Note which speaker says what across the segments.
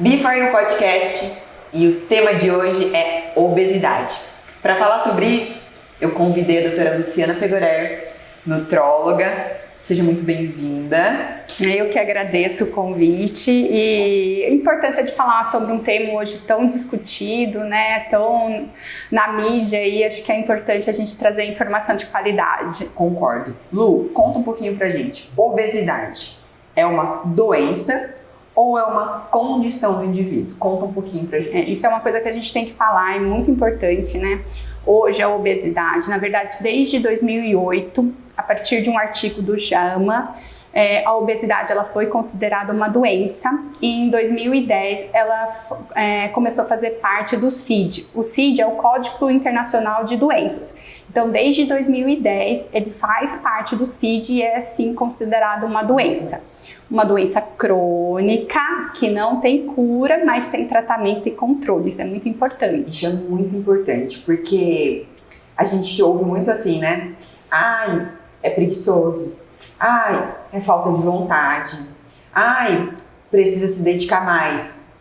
Speaker 1: Be4You Podcast e o tema de hoje é obesidade. Para falar sobre isso, eu convidei a doutora Luciana Pegorer, nutróloga. Seja muito bem-vinda.
Speaker 2: Eu que agradeço o convite e a importância de falar sobre um tema hoje tão discutido, né, tão na mídia, e acho que é importante a gente trazer informação de qualidade.
Speaker 1: Concordo. Lu, conta um pouquinho pra gente. Obesidade é uma doença ou é uma condição do indivíduo? Conta um pouquinho pra gente.
Speaker 2: Isso é uma coisa que a gente tem que falar, é muito importante, né? Hoje a obesidade, na verdade, desde 2008, a partir de um artigo do JAMA, a obesidade ela foi considerada uma doença, e em 2010 ela começou a fazer parte do CID. O CID é o Código Internacional de Doenças. Então, desde 2010, ele faz parte do CID e é, sim, considerado uma doença. Uma doença crônica, que não tem cura, mas tem tratamento e controle. Isso é muito importante.
Speaker 1: Isso é muito importante, porque a gente ouve muito assim, né? Ai, é preguiçoso. Ai, é falta de vontade. Ai, precisa se dedicar mais.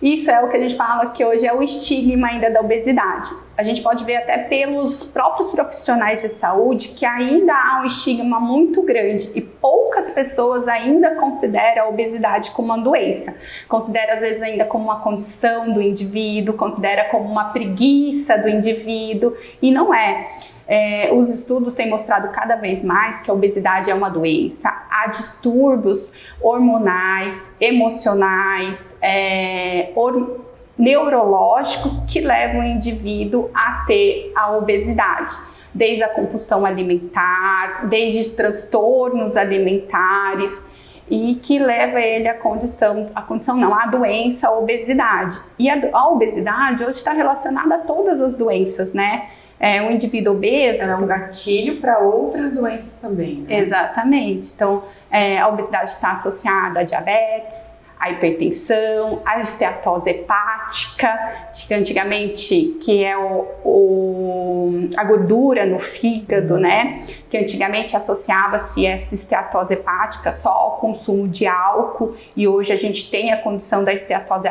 Speaker 2: Isso é o que a gente fala que hoje é o estigma ainda da obesidade. A gente pode ver até pelos próprios profissionais de saúde que ainda há um estigma muito grande e poucas pessoas ainda consideram a obesidade como uma doença. Considera às vezes ainda como uma condição do indivíduo, considera como uma preguiça do indivíduo, e não é. Os estudos têm mostrado cada vez mais que a obesidade é uma doença. Há distúrbios hormonais, emocionais, neurológicos que levam o indivíduo a ter a obesidade. Desde a compulsão alimentar, desde transtornos alimentares, e que leva ele à doença, a obesidade. E a obesidade hoje está relacionada a todas as doenças, né? Um indivíduo obeso...
Speaker 1: Ela é um gatilho para outras doenças também, né?
Speaker 2: Exatamente. Então, a obesidade está associada a diabetes, a hipertensão, a esteatose hepática, que antigamente, que é a gordura no fígado, né? Que antigamente associava-se essa esteatose hepática só ao consumo de álcool, e hoje a gente tem a condição da esteatose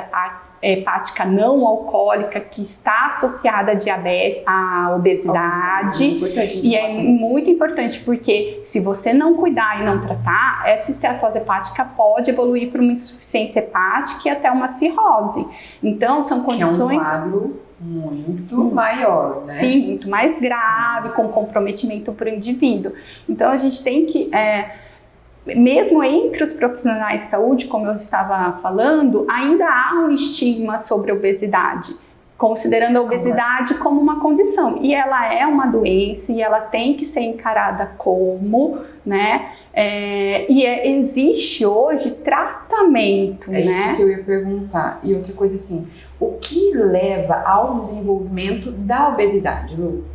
Speaker 2: hepática não alcoólica, que está associada a diabetes, à obesidade. E é muito importante, porque se você não cuidar e não tratar, essa esteatose hepática pode evoluir para uma insuficiência hepática e até uma cirrose. Então, são condições...
Speaker 1: Que é um quadro muito maior, né?
Speaker 2: Sim, muito mais grave, com comprometimento para o indivíduo. Então, a gente tem que... mesmo entre os profissionais de saúde, como eu estava falando, ainda há um estigma sobre a obesidade, considerando a obesidade como uma condição. E ela é uma doença e ela tem que ser encarada como, né? Existe hoje tratamento, né?
Speaker 1: É isso que eu ia perguntar. E outra coisa assim, o que leva ao desenvolvimento da obesidade, Lu?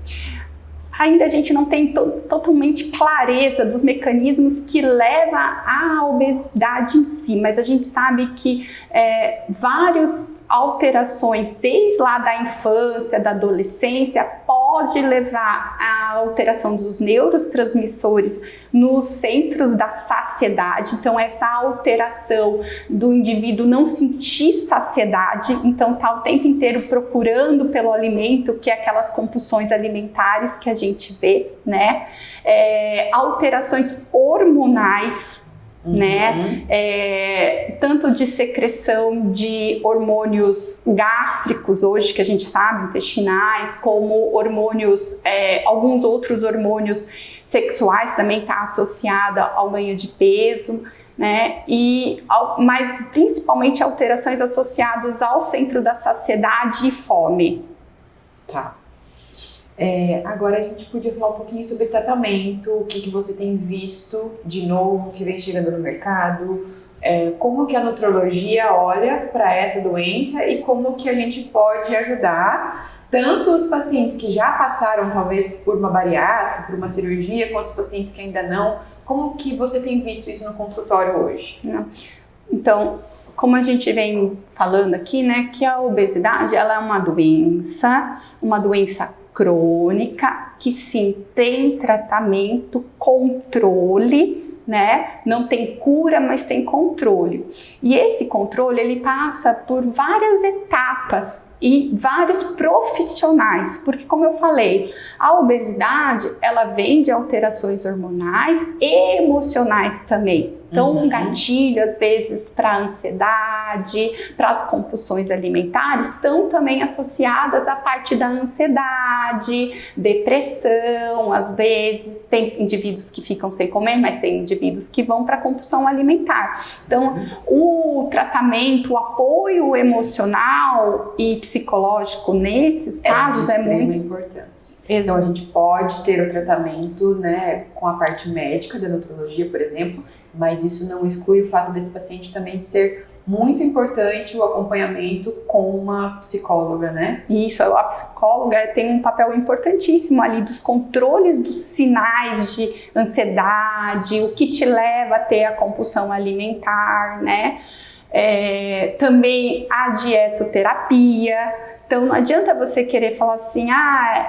Speaker 2: Ainda a gente não tem totalmente clareza dos mecanismos que levam à obesidade em si, mas a gente sabe que várias alterações, desde lá da infância, da adolescência, pode levar à alteração dos neurotransmissores nos centros da saciedade. Então, essa alteração do indivíduo não sentir saciedade, então tá o tempo inteiro procurando pelo alimento, que é aquelas compulsões alimentares que a gente vê, né? Alterações hormonais, né? Tanto de secreção de hormônios gástricos hoje, que a gente sabe, intestinais, como hormônios, alguns outros hormônios sexuais também está associada ao ganho de peso, né? Mas principalmente alterações associadas ao centro da saciedade e fome.
Speaker 1: Tá. Agora a gente podia falar um pouquinho sobre tratamento, o que você tem visto de novo, que vem chegando no mercado, como que a nutrologia olha para essa doença e como que a gente pode ajudar tanto os pacientes que já passaram talvez por uma bariátrica, por uma cirurgia, quanto os pacientes que ainda não. Como que você tem visto isso no consultório hoje?
Speaker 2: Então, como a gente vem falando aqui, né, que a obesidade ela é uma doença crônica, que sim tem tratamento, controle, né? Não tem cura, mas tem controle. E esse controle, ele passa por várias etapas e vários profissionais, porque como eu falei, a obesidade, ela vem de alterações hormonais e emocionais também. Então, um gatilho, às vezes, para a ansiedade, para as compulsões alimentares, estão também associadas à parte da ansiedade, depressão, às vezes, tem indivíduos que ficam sem comer, mas tem indivíduos que vão para a compulsão alimentar. Então, o tratamento, o apoio emocional e psicológico nesses casos
Speaker 1: é de extrema importância. Então, a gente pode ter o tratamento, né, com a parte médica da nutrologia, por exemplo, mas isso não exclui o fato desse paciente também ser muito importante o acompanhamento com uma psicóloga, né?
Speaker 2: Isso, a psicóloga tem um papel importantíssimo ali dos controles dos sinais de ansiedade, o que te leva a ter a compulsão alimentar, né? Também a dietoterapia. Então não adianta você querer falar assim,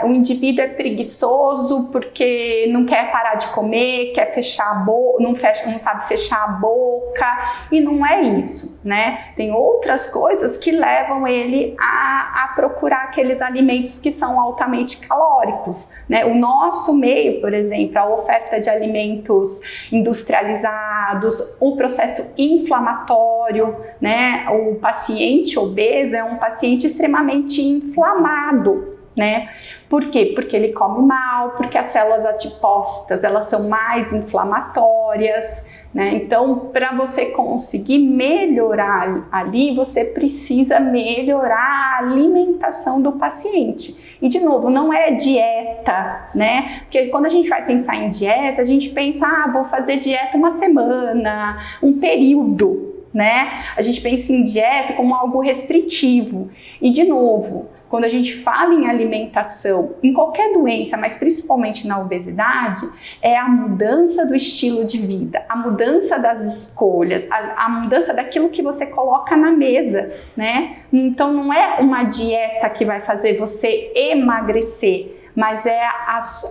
Speaker 2: o indivíduo é preguiçoso porque não quer parar de comer, quer fechar a boca, não sabe fechar a boca, e não é isso, né? Tem outras coisas que levam ele a procurar aqueles alimentos que são altamente calóricos, né? O nosso meio, por exemplo, a oferta de alimentos industrializados, o processo inflamatório, né? O paciente obeso é um paciente extremamente inflamado, né? Por quê? Porque ele come mal, porque as células adipócitas, elas são mais inflamatórias, né? Então, para você conseguir melhorar ali, você precisa melhorar a alimentação do paciente. E, de novo, não é dieta, né? Porque quando a gente vai pensar em dieta, a gente pensa, vou fazer dieta uma semana, um período, né? A gente pensa em dieta como algo restritivo. E, de novo, quando a gente fala em alimentação, em qualquer doença, mas principalmente na obesidade, é a mudança do estilo de vida, a mudança das escolhas, a mudança daquilo que você coloca na mesa, né? Então não é uma dieta que vai fazer você emagrecer, mas é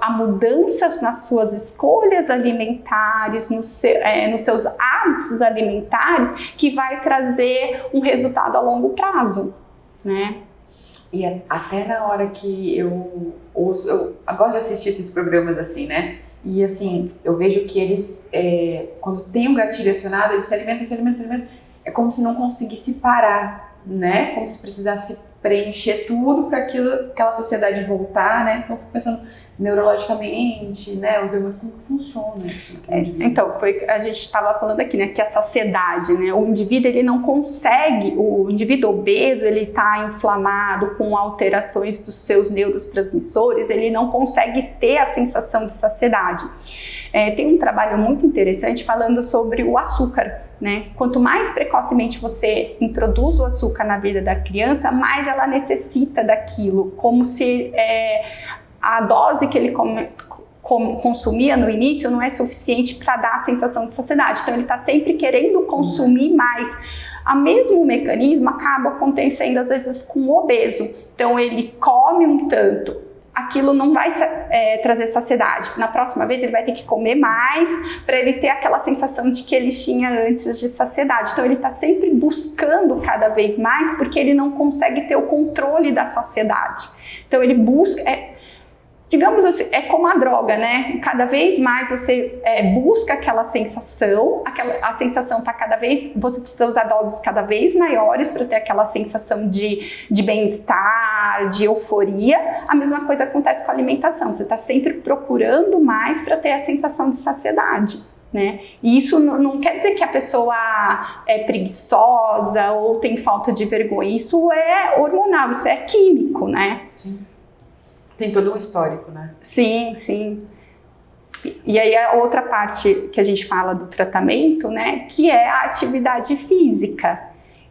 Speaker 2: a mudanças nas suas escolhas alimentares, nos seus hábitos alimentares, que vai trazer um resultado a longo prazo, né?
Speaker 1: E até na hora que eu gosto de assistir esses programas assim, né? E assim, eu vejo que eles, quando tem um gatilho acionado, eles se alimentam. É como se não conseguisse parar, né? Como se precisasse preencher tudo para aquela saciedade voltar, né? Então eu fico pensando neurologicamente, né? Os hormônios, como que funciona isso?
Speaker 2: Então, a gente estava falando aqui, né? Que a saciedade, né? O indivíduo, ele não consegue, o indivíduo obeso, ele está inflamado com alterações dos seus neurotransmissores, ele não consegue ter a sensação de saciedade. Tem um trabalho muito interessante falando sobre o açúcar, né? Quanto mais precocemente você introduz o açúcar na vida da criança, mais ela necessita daquilo, como se a dose que ele consumia no início não é suficiente para dar a sensação de saciedade. Então ele está sempre querendo consumir mais. O mesmo mecanismo acaba acontecendo às vezes com o obeso. Então ele come um tanto, aquilo não vai trazer saciedade. Na próxima vez ele vai ter que comer mais para ele ter aquela sensação de que ele tinha antes de saciedade. Então ele está sempre buscando cada vez mais porque ele não consegue ter o controle da saciedade. Então ele busca... digamos assim, é como a droga, né? Cada vez mais você busca aquela sensação, a sensação tá você precisa usar doses cada vez maiores para ter aquela sensação de bem-estar, de euforia. A mesma coisa acontece com a alimentação, você está sempre procurando mais para ter a sensação de saciedade, né? E isso não quer dizer que a pessoa é preguiçosa ou tem falta de vergonha, isso é hormonal, isso é químico, né?
Speaker 1: Sim. Tem todo um histórico, né?
Speaker 2: Sim, sim. E aí a outra parte que a gente fala do tratamento, né, que é a atividade física.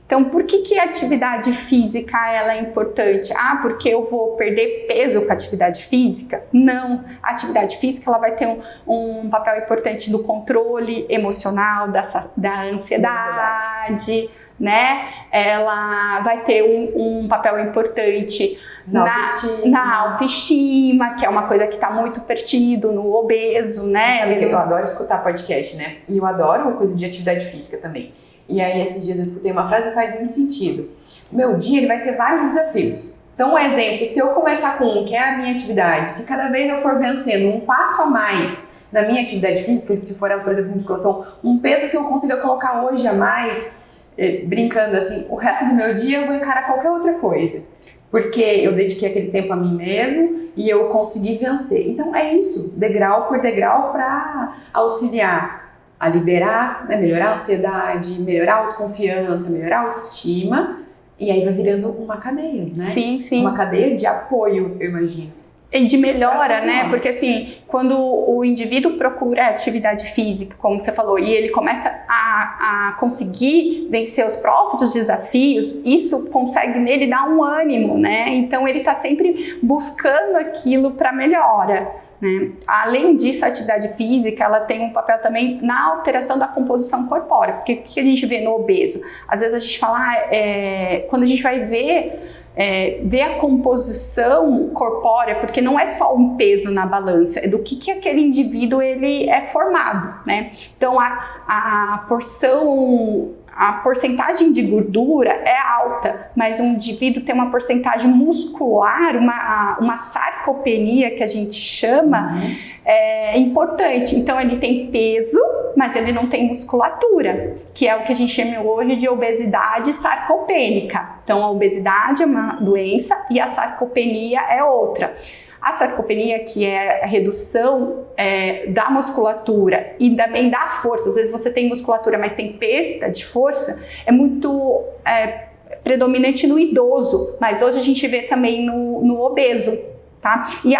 Speaker 2: Então, por que a atividade física ela é importante? Ah, porque eu vou perder peso com a atividade física? Não. A atividade física ela vai ter um papel importante no controle emocional, da ansiedade, né? Ela vai ter um papel importante na autoestima, que é uma coisa que está muito pertinho no obeso, né?
Speaker 1: Sabe que eu adoro escutar podcast, né? E eu adoro uma coisa de atividade física também. E aí, esses dias eu escutei uma frase que faz muito sentido. O meu dia, ele vai ter vários desafios. Então, um exemplo, se eu começar com um, que é a minha atividade, se cada vez eu for vencendo um passo a mais na minha atividade física, se for, por exemplo, musculação, um peso que eu consiga colocar hoje a mais, brincando assim, o resto do meu dia eu vou encarar qualquer outra coisa. Porque eu dediquei aquele tempo a mim mesmo e eu consegui vencer. Então, é isso, degrau por degrau, para auxiliar a liberar, né, melhorar a ansiedade, melhorar a autoconfiança, melhorar a autoestima, e aí vai virando uma cadeia, né?
Speaker 2: Sim, sim.
Speaker 1: Uma cadeia de apoio, eu imagino.
Speaker 2: E de melhora, né? Porque assim, quando o indivíduo procura atividade física, como você falou, e ele começa a conseguir vencer os próprios desafios, isso consegue nele dar um ânimo, né? Então ele está sempre buscando aquilo para melhora. Né? Além disso, a atividade física ela tem um papel também na alteração da composição corpórea, porque o que a gente vê no obeso? Às vezes a gente fala, quando a gente vai ver a composição corpórea, porque não é só um peso na balança, é do que aquele indivíduo ele é formado, né? Então a porcentagem de gordura é alta, mas um indivíduo tem uma porcentagem muscular, uma sarcopenia que a gente chama, é importante. Então ele tem peso, mas ele não tem musculatura, que é o que a gente chama hoje de obesidade sarcopênica. Então a obesidade é uma doença e a sarcopenia é outra. A sarcopenia, que é a redução da musculatura e também da força, às vezes você tem musculatura, mas tem perda de força, é muito predominante no idoso, mas hoje a gente vê também no obeso. Tá? E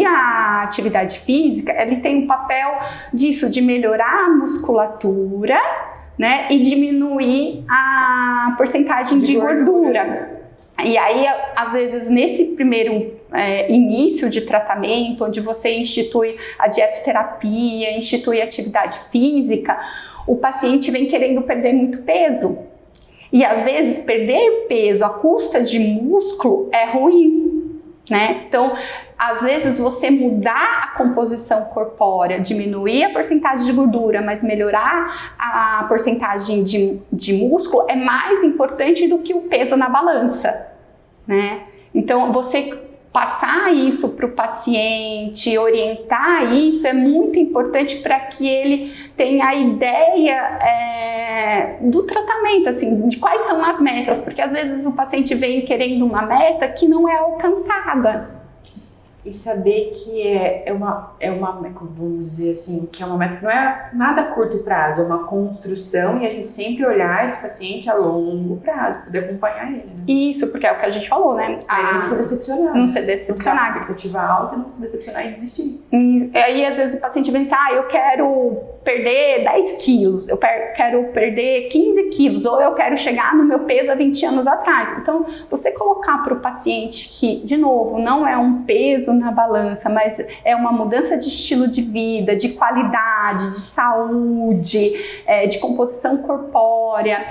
Speaker 2: a atividade física, ele tem um papel disso, de melhorar a musculatura, né, e diminuir a porcentagem de gordura. E aí, às vezes, nesse primeiro início de tratamento, onde você institui a dietoterapia, institui a atividade física, o paciente vem querendo perder muito peso. E às vezes, perder peso à custa de músculo é ruim, né? Então, às vezes, você mudar a composição corpórea, diminuir a porcentagem de gordura, mas melhorar a porcentagem de músculo é mais importante do que o peso na balança, né? Então, você passar isso para o paciente, orientar isso é muito importante para que ele tenha a ideia do tratamento, assim, de quais são as metas, porque às vezes o paciente vem querendo uma meta que não é alcançada.
Speaker 1: E saber que é uma, vamos dizer assim, que é uma meta que não é nada a curto prazo, é uma construção, e a gente sempre olhar esse paciente a longo prazo, poder acompanhar ele, né?
Speaker 2: Isso, porque é o que a gente falou, né?
Speaker 1: Não se decepcionar.
Speaker 2: Não se decepcionar.
Speaker 1: A expectativa alta, não se decepcionar e desistir.
Speaker 2: E aí, às vezes, o paciente pensa, eu quero perder 10 quilos, eu quero perder 15 quilos, ou eu quero chegar no meu peso há 20 anos atrás. Então, você colocar para o paciente que, de novo, não é um peso na balança, mas é uma mudança de estilo de vida, de qualidade, de saúde, de composição corpórea.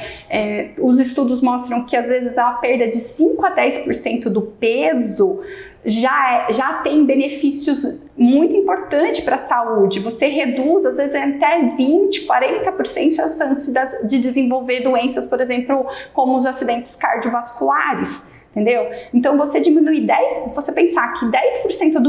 Speaker 2: Os estudos mostram que às vezes a perda de 5 a 10% do peso já tem benefícios muito importantes para a saúde. Você reduz, às vezes, até 20%, 40% a chance de desenvolver doenças, por exemplo, como os acidentes cardiovasculares. Entendeu? Então, você diminuir você pensar que 10%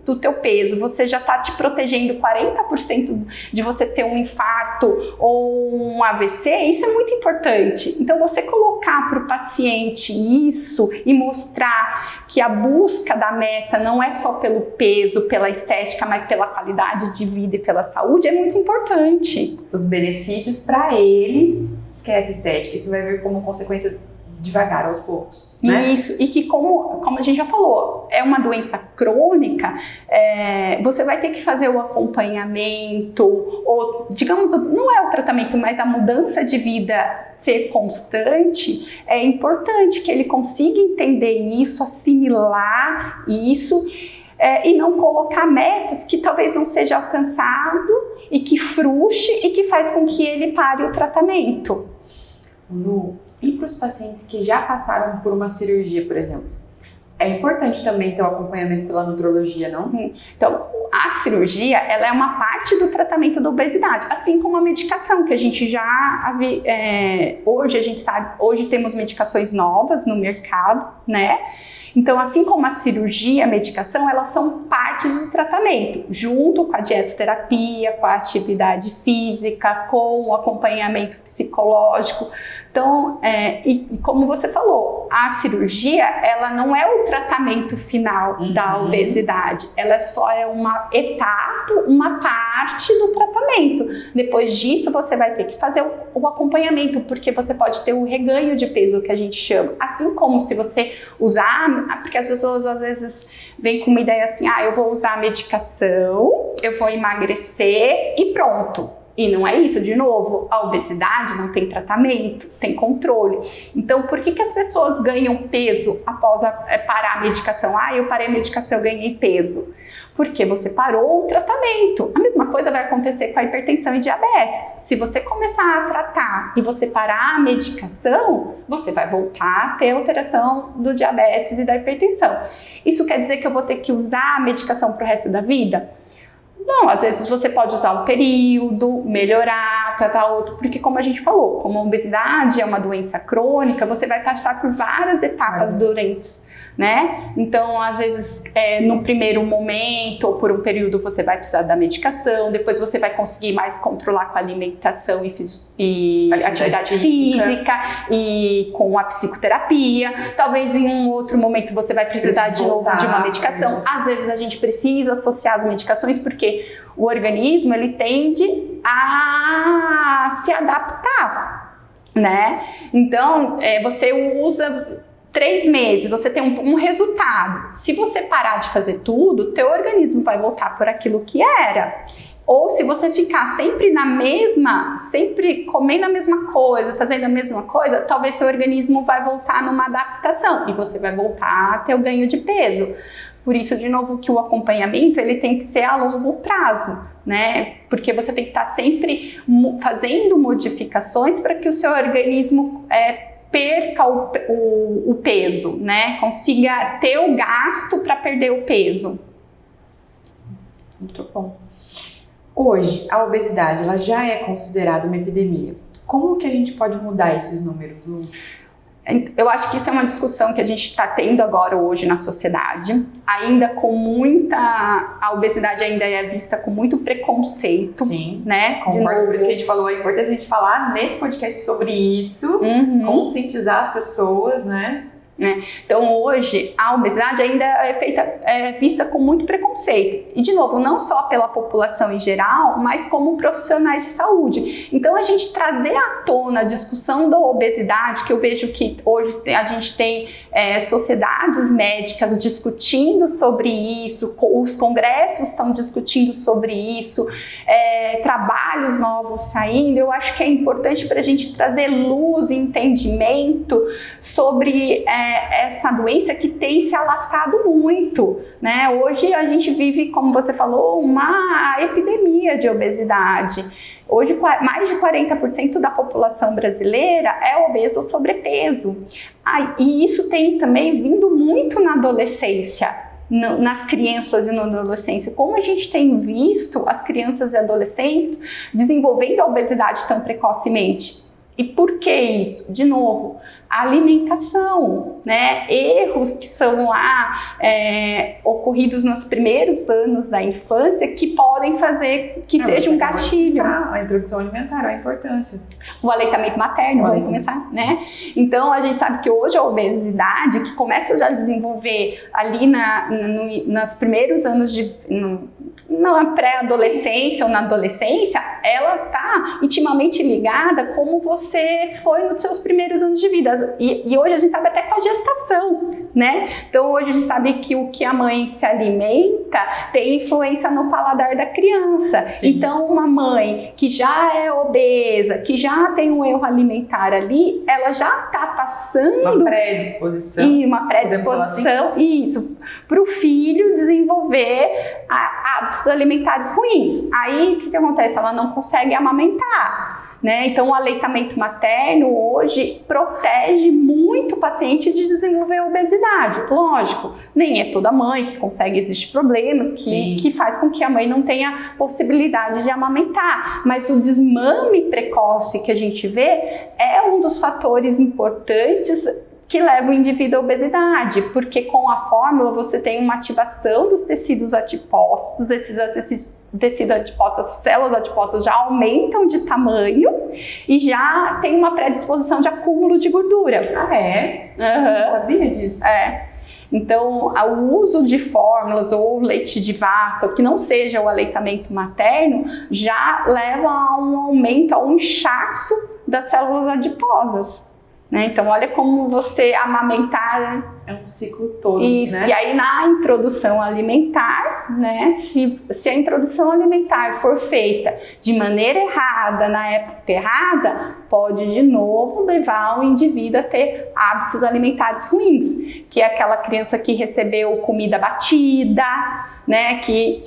Speaker 2: do teu peso, você já está te protegendo 40% de você ter um infarto ou um AVC, isso é muito importante. Então, você colocar para o paciente isso e mostrar que a busca da meta não é só pelo peso, pela estética, mas pela qualidade de vida e pela saúde, é muito importante.
Speaker 1: Os benefícios para eles, esquece estética, isso vai vir como consequência devagar, aos poucos, né?
Speaker 2: Isso, e que como a gente já falou, é uma doença crônica, você vai ter que fazer o acompanhamento, ou digamos, não é o tratamento, mas a mudança de vida ser constante, é importante que ele consiga entender isso, assimilar isso, e não colocar metas que talvez não seja alcançado e que frustre e que faz com que ele pare o tratamento.
Speaker 1: Lu, e para os pacientes que já passaram por uma cirurgia, por exemplo? É importante também ter o acompanhamento pela nutrologia, não?
Speaker 2: Então, a cirurgia, ela é uma parte do tratamento da obesidade, assim como a medicação, que a gente já hoje a gente sabe, hoje temos medicações novas no mercado, né? Então, assim como a cirurgia e a medicação, elas são partes do tratamento, junto com a dietoterapia, com a atividade física, com o acompanhamento psicológico. Então, e como você falou, a cirurgia, ela não é o tratamento final da obesidade, ela só é uma etapa, uma parte do tratamento. Depois disso, você vai ter que fazer o acompanhamento, porque você pode ter o reganho de peso, que a gente chama. Assim como se você usar, porque as pessoas às vezes vêm com uma ideia assim, eu vou usar a medicação, eu vou emagrecer e pronto. E não é isso, de novo, a obesidade não tem tratamento, tem controle. Então, por que as pessoas ganham peso após parar a medicação? Eu parei a medicação, eu ganhei peso. Porque você parou o tratamento. A mesma coisa vai acontecer com a hipertensão e diabetes. Se você começar a tratar e você parar a medicação, você vai voltar a ter alteração do diabetes e da hipertensão. Isso quer dizer que eu vou ter que usar a medicação para o resto da vida? Não, às vezes você pode usar um período, melhorar, tratar outro, porque como a gente falou, como a obesidade é uma doença crônica, você vai passar por várias etapas durante, né? Então, às vezes, no primeiro momento ou por um período você vai precisar da medicação, depois você vai conseguir mais controlar com a alimentação e atividade física e com a psicoterapia. Talvez em um outro momento você vai precisar de novo de uma medicação. Às vezes a gente precisa associar as medicações porque o organismo, ele tende a se adaptar, né? Então, você usa 3 meses, você tem um resultado. Se você parar de fazer tudo, teu organismo vai voltar por aquilo que era. Ou se você ficar sempre comendo a mesma coisa, fazendo a mesma coisa, talvez seu organismo vai voltar numa adaptação e você vai voltar a ter o ganho de peso. Por isso, de novo, que o acompanhamento ele tem que ser a longo prazo, né? Porque você tem que estar sempre fazendo modificações para que o seu organismo perca o peso, né? Consiga ter o gasto para perder o peso.
Speaker 1: Muito bom. Hoje, a obesidade ela já é considerada uma epidemia. Como que a gente pode mudar esses números, Lu?
Speaker 2: Eu acho que isso é uma discussão que a gente está tendo agora hoje na sociedade, ainda com a obesidade ainda é vista com muito preconceito.
Speaker 1: Sim,
Speaker 2: né?
Speaker 1: Concordo, por isso que a gente falou, é importante a gente falar nesse podcast sobre isso, conscientizar as pessoas, né?
Speaker 2: Então hoje a obesidade ainda é vista com muito preconceito e de novo não só pela população em geral, mas como profissionais de saúde. Então a gente trazer à tona a discussão da obesidade, que eu vejo que hoje a gente tem sociedades médicas discutindo sobre isso, os congressos estão discutindo sobre isso, trabalhos novos saindo. Eu acho que é importante para a gente trazer luz e entendimento sobre essa doença que tem se alastrado muito, né? Hoje a gente vive, como você falou, uma epidemia de obesidade. Hoje, mais de 40% da população brasileira é obesa ou sobrepeso. E isso tem também vindo muito na adolescência, nas crianças e na adolescência. Como a gente tem visto as crianças e adolescentes desenvolvendo a obesidade tão precocemente. E por que isso? De novo, a alimentação, né? Erros que são lá ocorridos nos primeiros anos da infância que podem fazer que seja um gatilho.
Speaker 1: A introdução alimentar, a importância.
Speaker 2: O aleitamento materno, vamos começar, né? Então, a gente sabe que hoje a obesidade, que começa já a desenvolver ali nos primeiros anos na pré-adolescência ou na adolescência, ela está intimamente ligada como você você foi nos seus primeiros anos de vida. E hoje a gente sabe até com a gestação, né? Então hoje a gente sabe que o que a mãe se alimenta tem influência no paladar da criança.
Speaker 1: Sim.
Speaker 2: Então uma mãe que já é obesa, que já tem um erro alimentar ali, ela já está passando
Speaker 1: uma predisposição.
Speaker 2: E uma predisposição, assim? Isso, para o filho desenvolver hábitos alimentares ruins. Aí o que acontece? Ela não consegue amamentar, né? Então o aleitamento materno hoje protege muito o paciente de desenvolver obesidade. Lógico, nem é toda mãe que consegue, existem problemas que faz com que a mãe não tenha possibilidade de amamentar, mas o desmame precoce que a gente vê é um dos fatores importantes que leva o indivíduo à obesidade, porque com a fórmula você tem uma ativação dos tecidos adiposos, esses tecidos adiposos, as células adiposas já aumentam de tamanho e já tem uma predisposição de acúmulo de gordura.
Speaker 1: Ah, é? Não sabia disso.
Speaker 2: É. Então, o uso de fórmulas ou leite de vaca, que não seja o aleitamento materno, já leva a um aumento, a um inchaço das células adiposas. Né? Então, olha como você amamentar...
Speaker 1: É um ciclo todo,
Speaker 2: isso,
Speaker 1: né?
Speaker 2: E aí, na introdução alimentar, né? Se a introdução alimentar for feita de maneira errada, na época errada, pode de novo levar o indivíduo a ter hábitos alimentares ruins, que é aquela criança que recebeu comida batida, né, que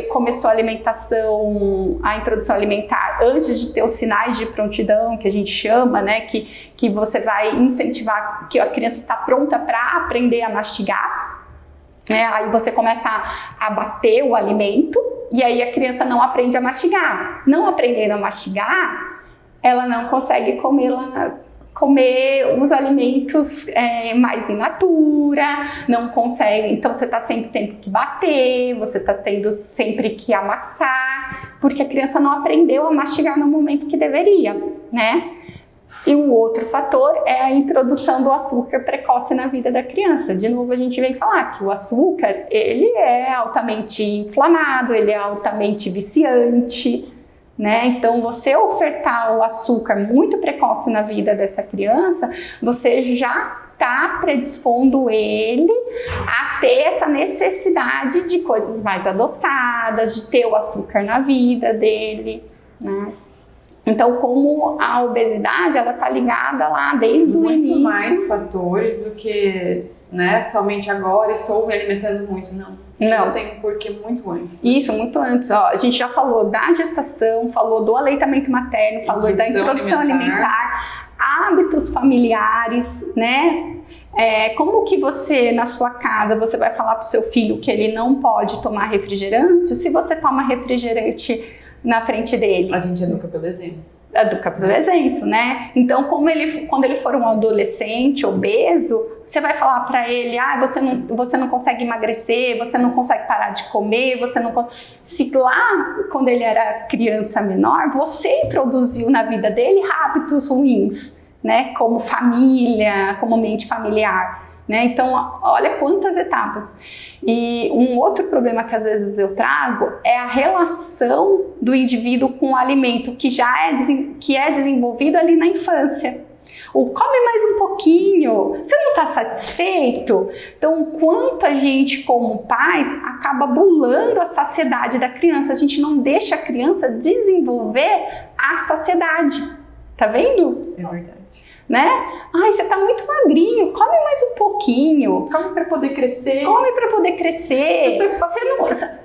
Speaker 2: começou a introdução alimentar antes de ter os sinais de prontidão, que a gente chama, né, que você vai incentivar que a criança está pronta para aprender a mastigar, né, aí você começa a bater o alimento e aí a criança não aprende a mastigar. Não aprendendo a mastigar, ela não consegue comer os alimentos mais in natura, não consegue, então você está sempre tendo que bater, você está tendo sempre que amassar, porque a criança não aprendeu a mastigar no momento que deveria, né? E o outro fator é a introdução do açúcar precoce na vida da criança. De novo, a gente vem falar que o açúcar, ele é altamente inflamado, ele é altamente viciante, né? Então, você ofertar o açúcar muito precoce na vida dessa criança, você já está predispondo ele a ter essa necessidade de coisas mais adoçadas, de ter o açúcar na vida dele, né? Então, como a obesidade, ela está ligada lá desde o início.
Speaker 1: Muito mais fatores do que, né, somente agora estou me alimentando muito, não. Não tem um porquê muito antes.
Speaker 2: Isso, muito antes. Ó, a gente já falou da gestação, falou do aleitamento materno, falou da introdução alimentar, hábitos familiares, né? Como que você, na sua casa, você vai falar para o seu filho que ele não pode tomar refrigerante se você toma refrigerante na frente dele?
Speaker 1: A gente educa pelo exemplo.
Speaker 2: Educa pelo exemplo, né? Então, quando ele for um adolescente obeso, você vai falar para ele, você não consegue emagrecer, você não consegue parar de comer, se lá, quando ele era criança menor, você introduziu na vida dele hábitos ruins, né? Como família, como ambiente familiar. Né? Então, olha quantas etapas. E um outro problema que às vezes eu trago é a relação do indivíduo com o alimento que é desenvolvido ali na infância. Come mais um pouquinho, você não está satisfeito? Então, o quanto a gente, como pais, acaba bulando a saciedade da criança, a gente não deixa a criança desenvolver a saciedade. Tá vendo?
Speaker 1: É verdade.
Speaker 2: Né? Você tá muito magrinho, come mais um pouquinho.
Speaker 1: Come para poder crescer.
Speaker 2: Come para poder crescer.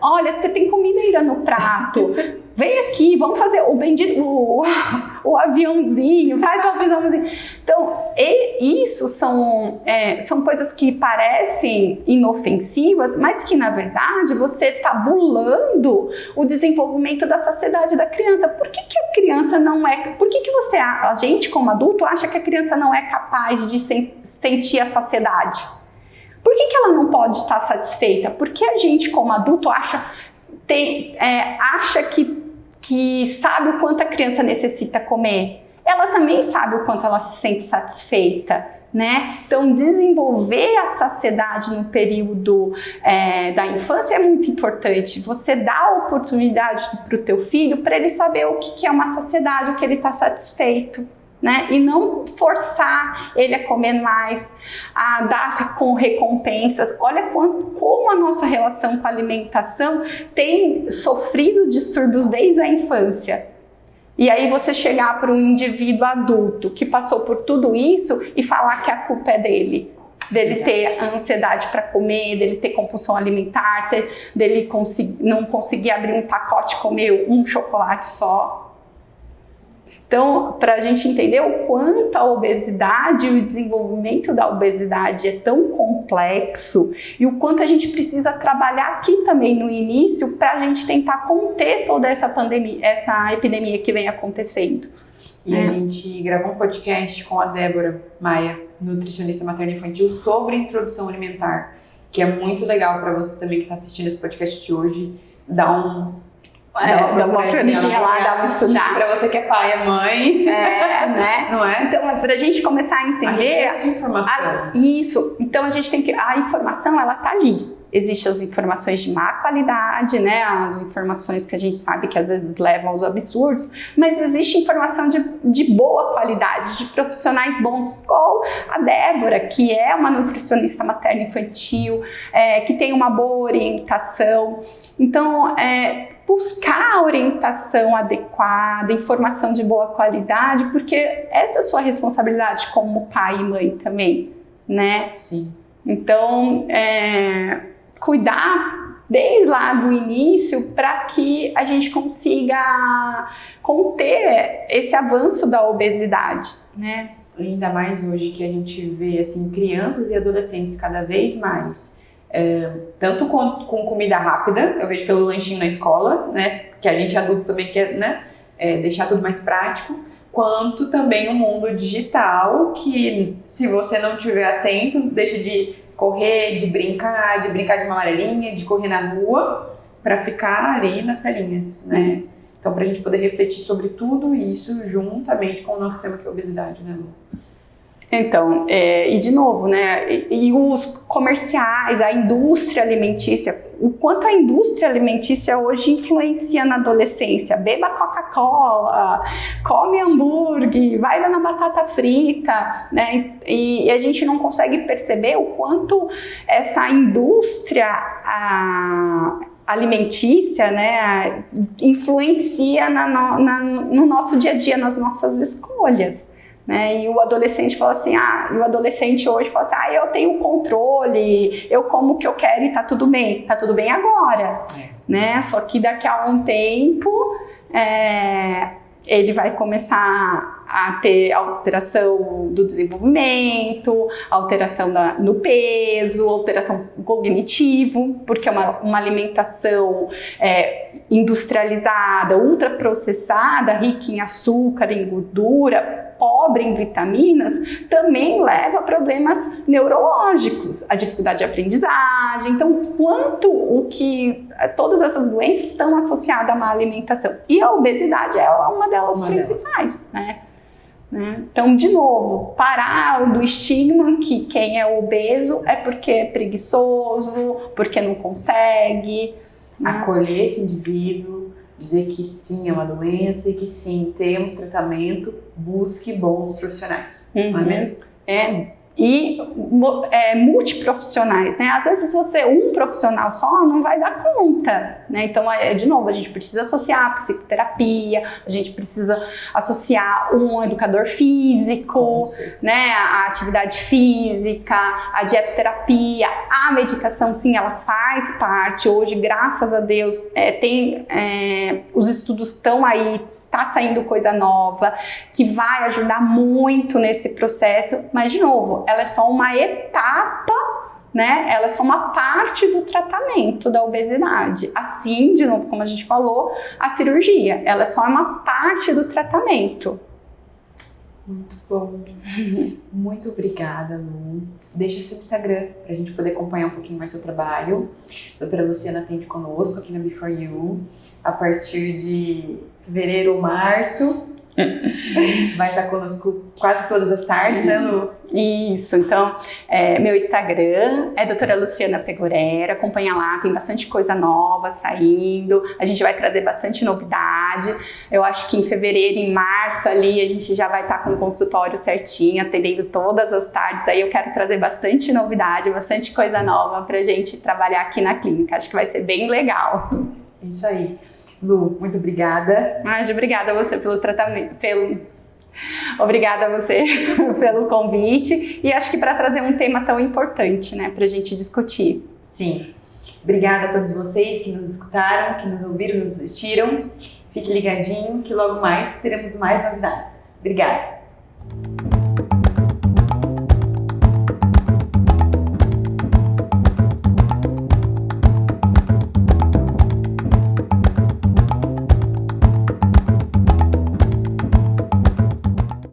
Speaker 2: Olha, você tem comida ainda no prato. Vem aqui, vamos fazer o aviãozinho, faz o aviãozinho. Então, isso são coisas que parecem inofensivas, mas que, na verdade, você está bulando o desenvolvimento da saciedade da criança. Por que a criança não é... Por que a gente, como adulto, acha que a criança não é capaz de sentir a saciedade? Por que ela não pode estar satisfeita? Porque a gente, como adulto, acha que sabe o quanto a criança necessita comer. Ela também sabe o quanto ela se sente satisfeita, né? Então, desenvolver a saciedade no período da infância é muito importante. Você dá a oportunidade para o teu filho para ele saber o que é uma saciedade, o que ele está satisfeito, né? E não forçar ele a comer mais, a dar com recompensas. Olha como a nossa relação com a alimentação tem sofrido distúrbios desde a infância. E aí você chegar para um indivíduo adulto que passou por tudo isso e falar que a culpa é dele ter ansiedade para comer, dele ter compulsão alimentar, dele não conseguir abrir um pacote e comer um chocolate só. Então, para a gente entender o quanto a obesidade e o desenvolvimento da obesidade é tão complexo e o quanto a gente precisa trabalhar aqui também no início para a gente tentar conter toda essa pandemia, essa epidemia que vem acontecendo.
Speaker 1: E a gente gravou um podcast com a Débora Maia, nutricionista materno-infantil, sobre introdução alimentar, que é muito legal para você também que está assistindo esse podcast de hoje, dá uma procuradinha lá, dá uma estudar. Pra você que é pai e mãe.
Speaker 2: Né?
Speaker 1: Não é?
Speaker 2: Então, pra gente começar a entender...
Speaker 1: A riqueza de informação.
Speaker 2: Isso. Então, a gente tem que... A informação, ela tá ali. Existem as informações de má qualidade, né? As informações que a gente sabe que às vezes levam aos absurdos, mas existe informação de boa qualidade, de profissionais bons, igual a Débora, que é uma nutricionista materno-infantil, que tem uma boa orientação. Então, buscar a orientação adequada, informação de boa qualidade, porque essa é a sua responsabilidade como pai e mãe também, né?
Speaker 1: Sim.
Speaker 2: Então, cuidar desde lá do início para que a gente consiga conter esse avanço da obesidade, né?
Speaker 1: Ainda mais hoje que a gente vê assim, crianças e adolescentes cada vez mais, tanto com comida rápida, eu vejo pelo lanchinho na escola, né? Que a gente adulto também quer, né? Deixar tudo mais prático, quanto também o mundo digital, que se você não estiver atento, deixa de correr, de brincar de uma amarelinha, de correr na rua, para ficar ali nas telinhas, né? Então, para a gente poder refletir sobre tudo isso juntamente com o nosso tema que é a obesidade, né, Lu?
Speaker 2: Então, e de novo, né, e os comerciais, a indústria alimentícia, o quanto a indústria alimentícia hoje influencia na adolescência. Beba Coca-Cola, come hambúrguer, vai na batata frita, né, e a gente não consegue perceber o quanto essa indústria alimentícia, né, influencia no nosso dia a dia, nas nossas escolhas. Né? E o adolescente fala assim, e o adolescente hoje fala assim, eu tenho controle, eu como o que eu quero e tá tudo bem agora, né? Só que daqui a um tempo ele vai começar a ter alteração do desenvolvimento, alteração no peso, alteração cognitivo, porque uma alimentação industrializada, ultraprocessada, rica em açúcar, em gordura, pobre em vitaminas, também leva a problemas neurológicos, a dificuldade de aprendizagem. Então, todas essas doenças estão associadas a má alimentação. E a obesidade é uma delas principais, né? Então, de novo, parar do estigma que quem é obeso é porque é preguiçoso, porque não consegue. Né?
Speaker 1: Acolher esse indivíduo, dizer que sim, é uma doença e que sim, temos tratamento, busque bons profissionais, não é mesmo?
Speaker 2: E multiprofissionais, né? Às vezes um profissional só não vai dar conta, né? Então, de novo, a gente precisa associar a psicoterapia, a gente precisa associar um educador físico, né? A atividade física, a dietoterapia, a medicação, sim, ela faz parte. Hoje, graças a Deus, os estudos estão aí, tá saindo coisa nova, que vai ajudar muito nesse processo, mas de novo, ela é só uma etapa, né? Ela é só uma parte do tratamento da obesidade. Assim, de novo, como a gente falou, a cirurgia, ela é só uma parte do tratamento.
Speaker 1: Muito bom. Muito obrigada, Lu. Deixa seu Instagram pra gente poder acompanhar um pouquinho mais seu trabalho. A doutora Luciana atende conosco aqui na Before You a partir de fevereiro ou março. Vai estar conosco quase todas as tardes, né, Lu?
Speaker 2: Isso, então, meu Instagram é doutora Luciana Pegoraro, acompanha lá, tem bastante coisa nova saindo, a gente vai trazer bastante novidade. Eu acho que em fevereiro, em março ali, a gente já vai estar com o consultório certinho, atendendo todas as tardes, aí eu quero trazer bastante novidade, bastante coisa nova pra gente trabalhar aqui na clínica, acho que vai ser bem legal.
Speaker 1: Isso aí. Lu, muito obrigada.
Speaker 2: Mas obrigada a você pelo tratamento, obrigada a você pelo convite e acho que para trazer um tema tão importante, né, para a gente discutir.
Speaker 1: Sim. Obrigada a todos vocês que nos escutaram, que nos ouviram, nos assistiram. Fique ligadinho que logo mais teremos mais novidades. Obrigada.